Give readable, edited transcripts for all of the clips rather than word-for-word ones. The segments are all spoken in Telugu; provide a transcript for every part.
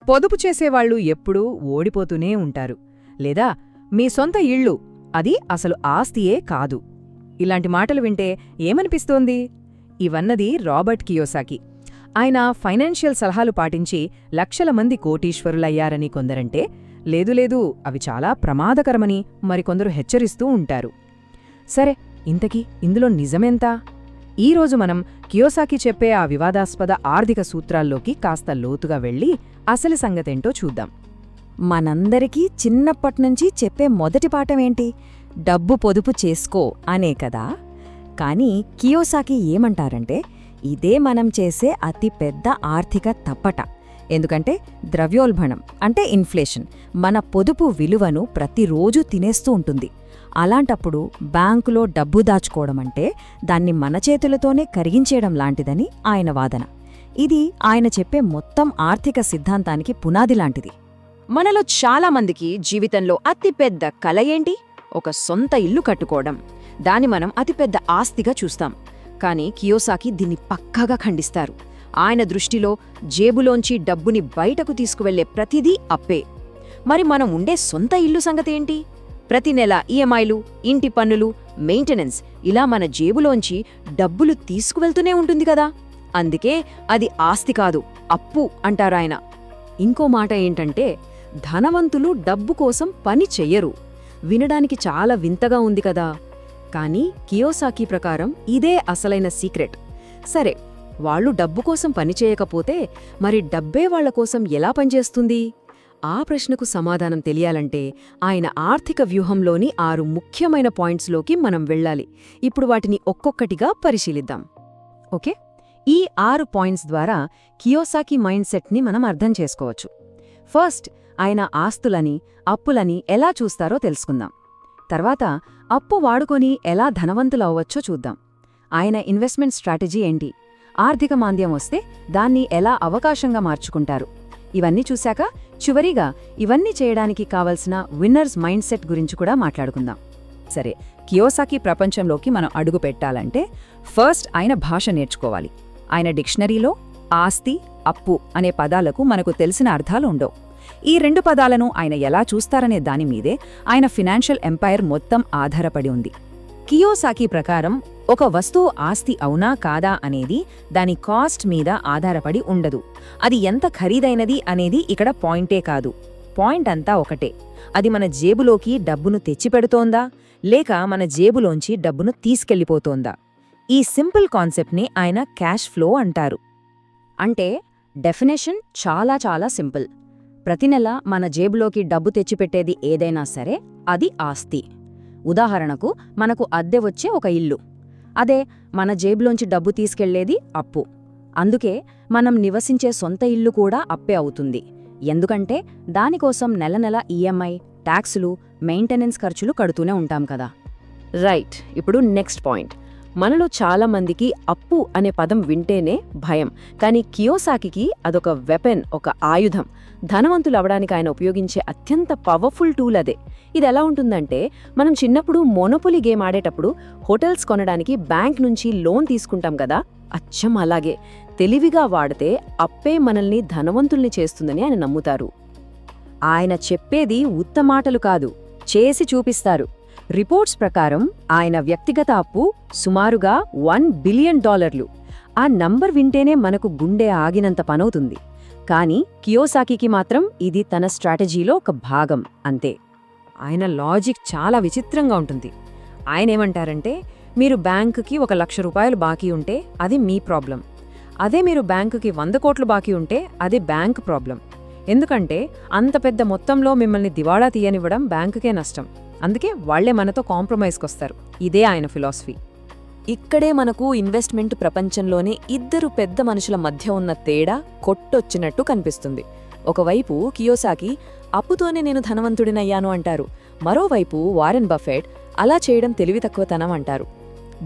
పొదుపు చేసేవాళ్లు ఎప్పుడూ ఓడిపోతూనే ఉంటారు. లేదా మీ సొంత ఇళ్ళు అది అసలు ఆస్తియే కాదు. ఇలాంటి మాటలు వింటే ఏమనిపిస్తోంది? ఇవన్నది రాబర్ట్ కియోసాకి. ఆయన ఫైనాన్షియల్ సలహాలు పాటించి లక్షల మంది కోటీశ్వరులయ్యారని కొందరంటే, లేదు అవి చాలా ప్రమాదకరమని మరికొందరు హెచ్చరిస్తూ ఉంటారు. సరే, ఇంతకీ ఇందులో నిజమెంత? ఈరోజు మనం కియోసాకి చెప్పే ఆ వివాదాస్పద ఆర్థిక సూత్రాల్లోకి కాస్త లోతుగా వెళ్ళి అసలు సంగతేంటో చూద్దాం. మనందరికీ చిన్నప్పట్నుంచి చెప్పే మొదటి పాఠమేంటి? డబ్బు పొదుపు చేసుకో అనే కదా. కానీ కియోసాకి ఏమంటారంటే, ఇదే మనం చేసే అతి పెద్ద ఆర్థిక తప్పట. ఎందుకంటే ద్రవ్యోల్బణం అంటే ఇన్ఫ్లేషన్ మన పొదుపు విలువను ప్రతిరోజూ తినేస్తూ ఉంటుంది. అలాంటప్పుడు బ్యాంకులో డబ్బు దాచుకోవడమంటే దాన్ని మన చేతులతోనే కరిగించేయడం లాంటిదని ఆయన వాదన. ఇది ఆయన చెప్పే మొత్తం ఆర్థిక సిద్ధాంతానికి పునాది లాంటిది. మనలో చాలామందికి జీవితంలో అతిపెద్ద కల ఏంటి? ఒక సొంత ఇల్లు కట్టుకోవడం. దాన్ని మనం అతిపెద్ద ఆస్తిగా చూస్తాం. కానీ కియోసాకి దీన్ని పక్కాగా ఖండిస్తారు. ఆయన దృష్టిలో జేబులోంచి డబ్బుని బయటకు తీసుకువెళ్లే ప్రతిదీ అప్పే. మరి మనం ఉండే సొంత ఇల్లు సంగతేంటి? ప్రతి నెల ఈఎంఐలు, ఇంటి పన్నులు, మెయింటెనెన్స్ ఇలా మన జేబులోంచి డబ్బులు తీసుకువెళ్తూనే ఉంటుంది కదా. అందుకే అది ఆస్తి కాదు, అప్పు అంటారాయన. ఇంకో మాట ఏంటంటే, ధనవంతులు డబ్బు కోసం పని చెయ్యరు. వినడానికి చాలా వింతగా ఉంది కదా. కానీ కియోసాకి ప్రకారం ఇదే అసలైన సీక్రెట్. సరే, వాళ్ళు డబ్బు కోసం పనిచేయకపోతే మరి డబ్బే వాళ్ల కోసం ఎలా పనిచేస్తుంది? ఆ ప్రశ్నకు సమాధానం తెలియాలంటే ఆయన ఆర్థిక వ్యూహంలోని 6 ముఖ్యమైన పాయింట్స్లోకి మనం వెళ్ళాలి. ఇప్పుడు వాటిని ఒక్కొక్కటిగా పరిశీలిద్దాం. ఓకే, ఈ 6 పాయింట్స్ ద్వారా కియోసాకి మైండ్ సెట్ని మనం అర్థం చేసుకోవచ్చు. ఫస్ట్, ఆయన ఆస్తులని, అప్పులని ఎలా చూస్తారో తెలుసుకుందాం. తర్వాత అప్పు వాడుకొని ఎలా ధనవంతులవ్వచ్చో చూద్దాం. ఆయన ఇన్వెస్ట్మెంట్ స్ట్రాటజీ ఏంటి? ఆర్థిక మాంద్యం వస్తే దాన్ని ఎలా అవకాశంగా మార్చుకుంటారు? ఇవన్నీ చూశాక చివరిగా ఇవన్నీ చేయడానికి కావలసిన విన్నర్స్ మైండ్ సెట్ గురించి కూడా మాట్లాడుకుందాం. సరే, కియోసాకి ప్రపంచంలోకి మనం అడుగు పెట్టాలంటే ఫస్ట్ ఆయన భాష నేర్చుకోవాలి. ఆయన డిక్షనరీలో ఆస్తి, అప్పు అనే పదాలకు మనకు తెలిసిన అర్థాలు ఉండవు. ఈ 2 పదాలను ఆయన ఎలా చూస్తారనే దానిమీదే ఆయన ఫినాన్షియల్ ఎంపైర్ మొత్తం ఆధారపడి ఉంది. కియోసాకి ప్రకారం ఒక వస్తువు ఆస్తి అవునా కాదా అనేది దాని కాస్ట్ మీద ఆధారపడి ఉండదు. అది ఎంత ఖరీదైనది అనేది ఇక్కడ పాయింటే కాదు. పాయింట్ అంతా ఒకటే. అది మన జేబులోకి డబ్బును తెచ్చిపెడుతోందా, లేక మన జేబులోంచి డబ్బును తీసుకెళ్లిపోతోందా? ఈ సింపుల్ కాన్సెప్ట్ని ఆయన క్యాష్ ఫ్లో అంటారు. అంటే డెఫినేషన్ చాలా సింపుల్. ప్రతి నెల మన జేబులోకి డబ్బు తెచ్చిపెట్టేది ఏదైనా సరే అది ఆస్తి. ఉదాహరణకు మనకు అద్దె వచ్చే ఒక ఇల్లు. అదే మన జేబులోంచి డబ్బు తీసుకెళ్లేది అప్పు. అందుకే మనం నివసించే సొంత ఇల్లు కూడా అప్పే అవుతుంది. ఎందుకంటే దానికోసం నెల ఈఎంఐ, ట్యాక్సులు, మెయింటెనెన్స్ ఖర్చులు కడుతూనే ఉంటాం కదా. రైట్, ఇప్పుడు నెక్స్ట్ పాయింట్. మనలో చాలామందికి అప్పు అనే పదం వింటేనే భయం. కానీ కియోసాకికి అదొక వెపన్, ఒక ఆయుధం. ధనవంతులు అవడానికి ఆయన ఉపయోగించే అత్యంత పవర్ఫుల్ టూల్ అదే. ఇది ఎలా ఉంటుందంటే, మనం చిన్నప్పుడు మోనోపోలీ గేమ్ ఆడేటప్పుడు హోటల్స్ కొనడానికి బ్యాంక్ నుంచి లోన్ తీసుకుంటాం కదా, అచ్చం అలాగే. తెలివిగా వాడితే అప్పే మనల్ని ధనవంతుల్ని చేస్తుందని ఆయన నమ్ముతారు. ఆయన చెప్పేది ఉత్తమాటలు కాదు, చేసి చూపిస్తారు. రిపోర్ట్స్ ప్రకారం ఆయన వ్యక్తిగత అప్పు సుమారుగా $1 బిలియన్. ఆ నంబర్ వింటేనే మనకు గుండె ఆగినంత పనవుతుంది. కానీ కియోసాకికి మాత్రం ఇది తన స్ట్రాటజీలో ఒక భాగం అంతే. ఆయన లాజిక్ చాలా విచిత్రంగా ఉంటుంది. ఆయనేమంటారంటే, మీరు బ్యాంకుకి $1,00,000 బాకీ ఉంటే అది మీ ప్రాబ్లం. అదే మీరు బ్యాంకుకి 100 కోట్లు బాకీ ఉంటే అది బ్యాంక్ ప్రాబ్లం. ఎందుకంటే అంత పెద్ద మొత్తంలో మిమ్మల్ని దివాళా తీయనివ్వడం బ్యాంకుకే నష్టం. అందుకే వాళ్లే మనతో కాంప్రమైజ్కొస్తారు. ఇదే ఆయన ఫిలాసఫీ. ఇక్కడే మనకు ఇన్వెస్ట్మెంట్ ప్రపంచంలోనే 2 పెద్ద మనుషుల మధ్య ఉన్న తేడా కొట్టొచ్చినట్టు కనిపిస్తుంది. ఒకవైపు కియోసాకి అప్పుతోనే నేను ధనవంతుడినయ్యాను అంటారు. మరోవైపు వారెన్ బఫెట్ అలా చేయడం తెలివి తక్కువతనం అంటారు.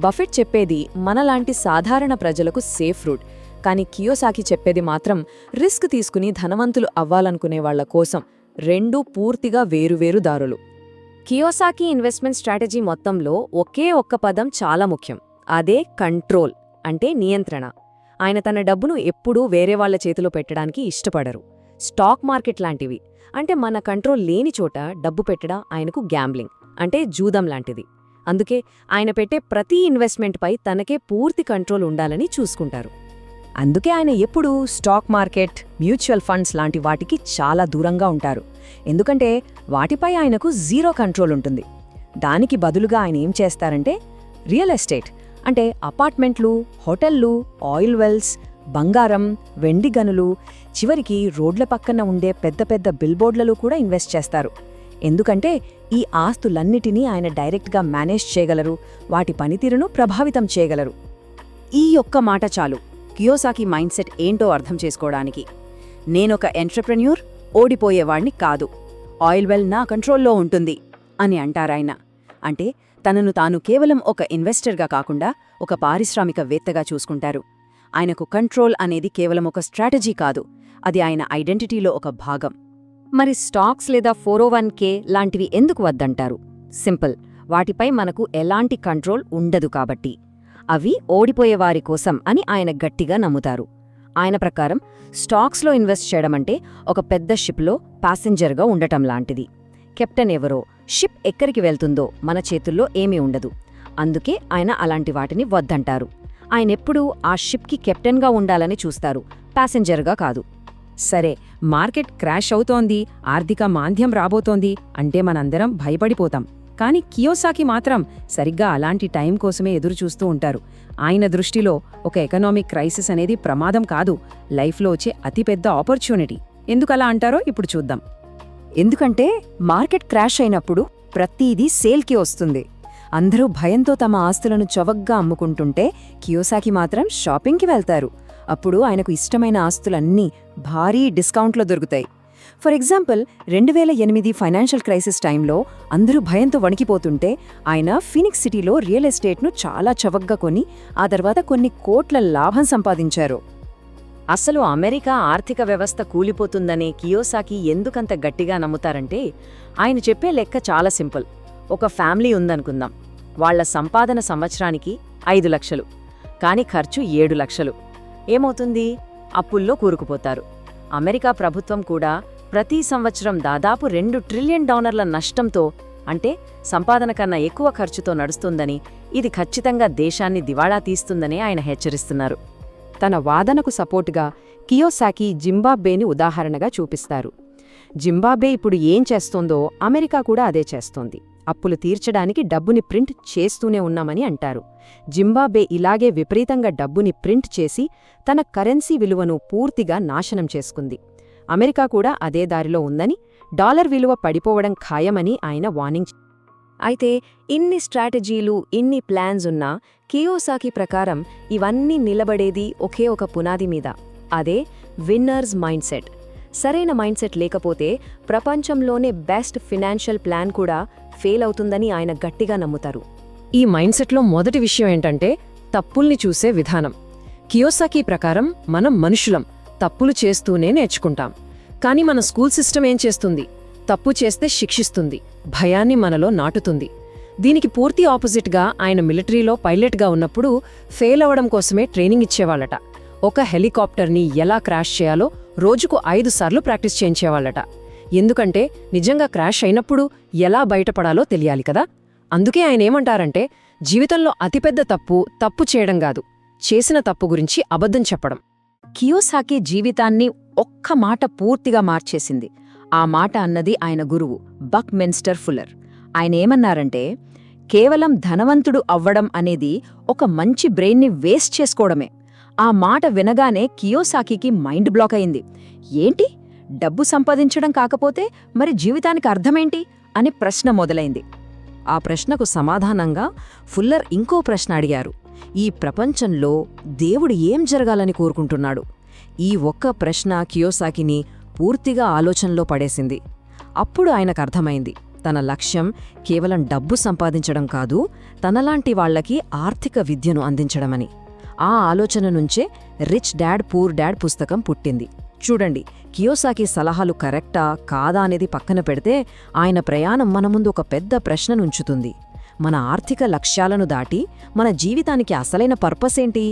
బఫెట్ చెప్పేది మనలాంటి సాధారణ ప్రజలకు సేఫ్ రూట్. కానీ కియోసాకి చెప్పేది మాత్రం రిస్క్ తీసుకుని ధనవంతులు అవ్వాలనుకునే వాళ్ల కోసం. రెండూ పూర్తిగా వేరువేరు దారులు. కియోసాకి ఇన్వెస్ట్మెంట్ స్ట్రాటజీ మొత్తంలో ఒకే ఒక్క పదం చాలా ముఖ్యం. అదే కంట్రోల్, అంటే నియంత్రణ. ఆయన తన డబ్బును ఎప్పుడూ వేరే వాళ్ల చేతిలో పెట్టడానికి ఇష్టపడరు. స్టాక్ మార్కెట్ లాంటివి. అంటే మన కంట్రోల్ లేని చోట డబ్బు పెట్టడం ఆయనకు గ్యాంబ్లింగ్, అంటే జూదం లాంటిది. అందుకే ఆయన పెట్టే ప్రతి ఇన్వెస్ట్మెంట్పై తనకే పూర్తి కంట్రోల్ ఉండాలని చూసుకుంటారు. అందుకే ఆయన ఎప్పుడూ స్టాక్ మార్కెట్, మ్యూచువల్ ఫండ్స్ లాంటి వాటికి చాలా దూరంగా ఉంటారు. ఎందుకంటే వాటిపై ఆయనకు జీరో కంట్రోల్ ఉంటుంది. దానికి బదులుగా ఆయన ఏం చేస్తారంటే రియల్ ఎస్టేట్, అంటే అపార్ట్మెంట్లు, హోటళ్లు, ఆయిల్ వెల్స్, బంగారం, వెండి గనులు, చివరికి రోడ్ల పక్కన ఉండే పెద్ద పెద్ద బిల్బోర్డ్లలో కూడా ఇన్వెస్ట్ చేస్తారు. ఎందుకంటే ఈ ఆస్తులన్నిటినీ ఆయన డైరెక్ట్గా మేనేజ్ చేయగలరు, వాటి పనితీరును ప్రభావితం చేయగలరు. ఈ ఒక్క మాట చాలు కియోసాకి మైండ్ సెట్ ఏంటో అర్థం చేసుకోవడానికి. నేనొక ఎంట్రప్రెన్యూర్, ఓడిపోయేవాణ్ణి కాదు, ఆయిల్ వెల్ నా కంట్రోల్లో ఉంటుంది అని అంటారాయన. అంటే తనను తాను కేవలం ఒక ఇన్వెస్టర్గా కాకుండా ఒక పారిశ్రామికవేత్తగా చూసుకుంటారు. ఆయనకు కంట్రోల్ అనేది కేవలం ఒక స్ట్రాటజీ కాదు, అది ఆయన ఐడెంటిటీలో ఒక భాగం. మరి స్టాక్స్ లేదా 401k లాంటివి ఎందుకు వద్దంటారు? సింపుల్, వాటిపై మనకు ఎలాంటి కంట్రోల్ ఉండదు కాబట్టి. అవి ఓడిపోయేవారి కోసం అని ఆయన గట్టిగా నమ్ముతారు. ఆయన ప్రకారం స్టాక్స్లో ఇన్వెస్ట్ చేయడమంటే ఒక పెద్ద షిప్లో ప్యాసింజర్గా ఉండటం లాంటిది. కెప్టెన్ ఎవరో, షిప్ ఎక్కడికి వెళ్తుందో మన చేతుల్లో ఏమీ ఉండదు. అందుకే ఆయన అలాంటి వాటిని వద్దంటారు. ఆయనెప్పుడూ ఆ షిప్కి కెప్టెన్గా ఉండాలని చూస్తారు, ప్యాసింజర్గా కాదు. సరే, మార్కెట్ క్రాష్ అవుతోంది, ఆర్థిక మాంద్యం రాబోతోంది అంటే మనందరం భయపడిపోతాం. కానీ కియోసాకి మాత్రం సరిగ్గా అలాంటి టైం కోసమే ఎదురుచూస్తూ ఉంటారు. ఆయన దృష్టిలో ఒక ఎకనామిక్ క్రైసిస్ అనేది ప్రమాదం కాదు, లైఫ్లో వచ్చే అతిపెద్ద ఆపర్చునిటీ. ఎందుకలా అంటారో ఇప్పుడు చూద్దాం. ఎందుకంటే మార్కెట్ క్రాష్ అయినప్పుడు ప్రతీదీ సేల్కి వస్తుంది. అందరూ భయంతో తమ ఆస్తులను చవగ్గా అమ్ముకుంటుంటే కియోసాకి మాత్రం షాపింగ్కి వెళ్తారు. అప్పుడు ఆయనకు ఇష్టమైన ఆస్తులన్నీ భారీ డిస్కౌంట్లో దొరుకుతాయి. ఫర్ ఎగ్జాంపుల్, 2008 ఫైనాన్షియల్ క్రైసిస్ టైంలో అందరూ భయంతో వణికిపోతుంటే ఆయన ఫీనిక్స్ సిటీలో రియల్ ఎస్టేట్ను చాలా చవగ్గా కొని ఆ తర్వాత కొన్ని కోట్ల లాభం సంపాదించారు. అసలు అమెరికా ఆర్థిక వ్యవస్థ కూలిపోతుందనే కియోసాకి ఎందుకంత గట్టిగా నమ్ముతారంటే ఆయన చెప్పే లెక్క చాలా సింపుల్. ఒక ఫ్యామిలీ ఉందనుకుందాం, వాళ్ల సంపాదన సంవత్సరానికి 5 లక్షలు, కాని ఖర్చు 7 లక్షలు. ఏమవుతుంది? అప్పుల్లో కూరుకుపోతారు. అమెరికా ప్రభుత్వం కూడా ప్రతి సంవత్సరం దాదాపు $2 ట్రిలియన్ నష్టంతో, అంటే సంపాదన కన్నా ఎక్కువ ఖర్చుతో నడుస్తుందని, ఇది ఖచ్చితంగా దేశాన్ని దివాళా తీస్తుందని ఆయన హెచ్చరిస్తున్నారు. తన వాదనకు సపోర్టుగా కియోసాకి జింబాబ్వేని ఉదాహరణగా చూపిస్తారు. జింబాబ్వే ఇప్పుడు ఏం చేస్తోందో అమెరికా కూడా అదే చేస్తోంది. అప్పులు తీర్చడానికి డబ్బుని ప్రింట్ చేస్తూనే ఉన్నామని అంటారు. జింబాబ్వే ఇలాగే విపరీతంగా డబ్బుని ప్రింట్ చేసి తన కరెన్సీ విలువను పూర్తిగా నాశనం చేసుకుంది. అమెరికా కూడా అదే దారిలో ఉందని, డాలర్ విలువ పడిపోవడం ఖాయమని ఆయన వార్నింగ్. అయితే ఇన్ని స్ట్రాటజీలు, ఇన్ని ప్లాన్స్ ఉన్నా కియోసాకి ప్రకారం ఇవన్నీ నిలబడేది ఒకే ఒక పునాది మీద. అదే విన్నర్స్ మైండ్ సెట్. సరైన మైండ్ సెట్ లేకపోతే ప్రపంచంలోనే బెస్ట్ ఫినాన్షియల్ ప్లాన్ కూడా ఫెయిల్ అవుతుందని ఆయన గట్టిగా నమ్ముతారు. ఈ మైండ్ సెట్లో మొదటి విషయం ఏంటంటే తప్పుల్ని చూసే విధానం. కియోసాకి ప్రకారం మనం మనుషులం, తప్పులు చేస్తూనే నేర్చుకుంటాం. కానీ మన స్కూల్ సిస్టమ్ ఏం చేస్తుంది? తప్పు చేస్తే శిక్షిస్తుంది, భయాన్ని మనలో నాటుతుంది. దీనికి పూర్తి ఆపోజిట్గా ఆయన మిలిటరీలో పైలట్గా ఉన్నప్పుడు ఫెయిల్ అవ్వడం కోసమే ట్రైనింగ్ ఇచ్చేవాళ్లట. ఒక హెలికాప్టర్ని ఎలా క్రాష్ చేయాలో రోజుకు 5 సార్లు ప్రాక్టీస్ చేయించేవాళ్లట. ఎందుకంటే నిజంగా క్రాష్ అయినప్పుడు ఎలా బయటపడాలో తెలియాలి కదా. అందుకే ఆయన ఏమంటారంటే, జీవితంలో అతిపెద్ద తప్పు చేయడం కాదు, చేసిన తప్పు గురించి అబద్ధం చెప్పడం. కియోసాకి జీవితాన్ని ఒక్క మాట పూర్తిగా మార్చేసింది. ఆ మాట అన్నది ఆయన గురువు బక్మిన్స్టర్ ఫుల్లర్. ఆయనేమన్నారంటే, కేవలం ధనవంతుడు అవ్వడం అనేది ఒక మంచి బ్రెయిన్ని వేస్ట్ చేసుకోవడమే. ఆ మాట వినగానే కియోసాకికి మైండ్ బ్లాక్ అయింది. ఏంటి, డబ్బు సంపాదించడం కాకపోతే మరి జీవితానికి అర్థమేంటి అనే ప్రశ్న మొదలైంది. ఆ ప్రశ్నకు సమాధానంగా ఫుల్లర్ ఇంకో ప్రశ్న అడిగారు. ఈ ప్రపంచంలో దేవుడు ఏం జరగాలని కోరుకుంటున్నాడు? ఈ ఒక్క ప్రశ్న కియోసాకిని పూర్తిగా ఆలోచనలో పడేసింది. అప్పుడు ఆయనకు అర్థమైంది, తన లక్ష్యం కేవలం డబ్బు సంపాదించడం కాదు, తనలాంటి వాళ్లకి ఆర్థిక విద్యను అందించడమని. ఆ ఆలోచన నుంచే రిచ్ డాడ్ పూర్ డాడ్ పుస్తకం పుట్టింది. చూడండి, కియోసాకి సలహాలు కరెక్టా కాదా అనేది పక్కన పెడితే ఆయన ప్రయాణం మన ముందు ఒక పెద్ద ప్రశ్ననుంచుతుంది. మన ఆర్థిక లక్ష్యాలను దాటి మన జీవితానికి అసలైన పర్పస్ ఏంటి?